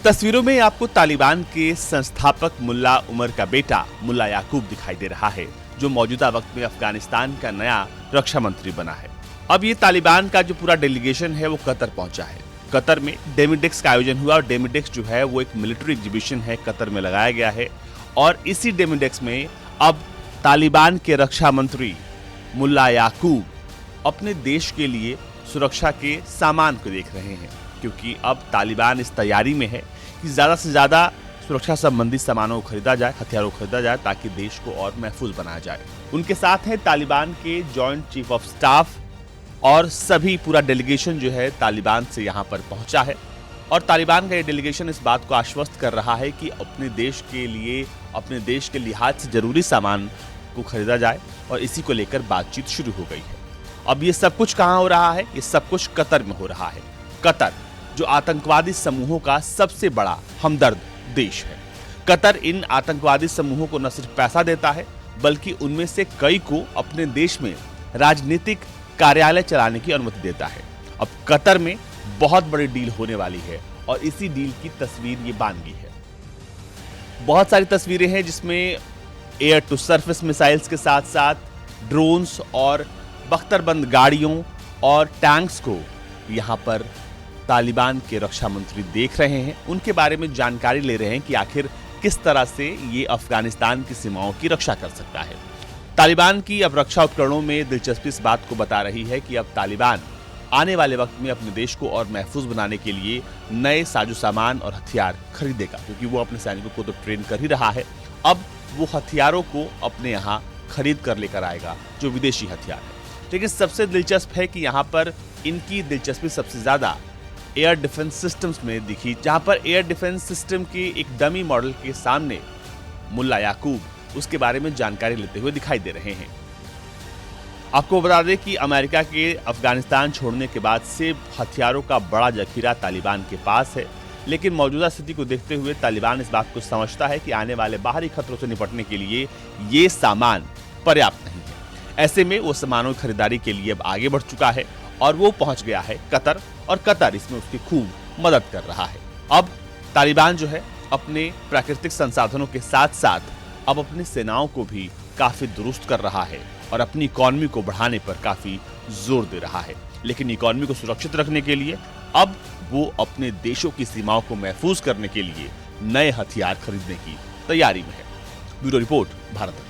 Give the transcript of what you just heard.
तस्वीरों में आपको तालिबान के संस्थापक मुल्ला उमर का बेटा मुल्ला याकूब दिखाई दे रहा है, जो मौजूदा वक्त में अफगानिस्तान का नया रक्षा मंत्री बना है। अब ये तालिबान का जो पूरा डेलीगेशन है वो कतर पहुंचा है। कतर में डेमिडेक्स का आयोजन हुआ और डेमिडेक्स जो है वो एक मिलिट्री एग्जीबिशन है, कतर में लगाया गया है। और इसी डेमिडेक्स में अब तालिबान के रक्षा मंत्री मुल्ला याकूब अपने देश के लिए सुरक्षा के सामान को देख रहे हैं, क्योंकि अब तालिबान इस तैयारी में है कि ज़्यादा से ज़्यादा सुरक्षा संबंधी सामानों को खरीदा जाए, हथियारों को खरीदा जाए, ताकि देश को और महफूज बनाया जाए। उनके साथ हैं तालिबान के जॉइंट चीफ ऑफ स्टाफ और सभी पूरा डेलीगेशन जो है तालिबान से यहाँ पर पहुँचा है। और तालिबान का ये डेलीगेशन इस बात को आश्वस्त कर रहा है कि अपने देश के लिए, अपने देश के लिहाज से जरूरी सामान को खरीदा जाए, और इसी को लेकर बातचीत शुरू हो गई है। अब ये सब कुछ कहाँ हो रहा है? ये सब कुछ कतर में हो रहा है। कतर जो आतंकवादी समूहों का सबसे बड़ा हमदर्द देश है। कतर इन आतंकवादी समूहों को न सिर्फ पैसा देता है, बल्कि उनमें से कई को अपने देश में राजनीतिक कार्यालय चलाने की अनुमति देता है। अब कतर में बहुत बड़ी डील होने वाली है और इसी डील की तस्वीर ये बानगी है। बहुत सारी तस्वीरें हैं जिसमें एयर टू सरफेस मिसाइल्स के साथ साथ ड्रोन्स और बख्तरबंद गाड़ियों और टैंक्स को यहाँ पर तालिबान के रक्षा मंत्री देख रहे हैं। उनके बारे में जानकारी ले रहे हैं कि आखिर किस तरह से ये अफगानिस्तान की सीमाओं की रक्षा कर सकता है। तालिबान की अब रक्षा उपकरणों में दिलचस्पी इस बात को बता रही है कि अब तालिबान आने वाले वक्त में अपने देश को और महफूज बनाने के लिए नए साजो सामान और हथियार खरीदेगा, क्योंकि वो अपने सैनिकों को तो ट्रेन कर ही रहा है। अब वो हथियारों को अपने यहाँ खरीद कर लेकर आएगा, जो विदेशी हथियार है। लेकिन सबसे दिलचस्प है कि यहाँ पर इनकी दिलचस्पी सबसे ज्यादा एयर डिफेंस सिस्टम्स में दिखी, जहां पर एयर डिफेंस सिस्टम के एक डमी मॉडल के सामने मुल्ला याकूब उसके बारे में जानकारी लेते हुए दिखाई दे रहे हैं। आपको बता दें कि अमेरिका के अफगानिस्तान छोड़ने के बाद से हथियारों का बड़ा जखीरा तालिबान के पास है, लेकिन मौजूदा स्थिति को देखते हुए तालिबान इस बात को समझता है कि आने वाले बाहरी खतरों से निपटने के लिए ये सामान पर्याप्त नहीं है। ऐसे में वो सामानों की खरीदारी के लिए अब आगे बढ़ चुका है और वो पहुंच गया है कतर, और कतर इसमें उसकी खूब मदद कर रहा है। अब तालिबान जो है अपने प्राकृतिक संसाधनों के साथ साथ अब अपनी सेनाओं को भी काफी दुरुस्त कर रहा है और अपनी इकोनॉमी को बढ़ाने पर काफी जोर दे रहा है। लेकिन इकोनॉमी को सुरक्षित रखने के लिए अब वो अपने देशों की सीमाओं को महफूज करने के लिए नए हथियार खरीदने की तैयारी में है। Bureau report, Bharat.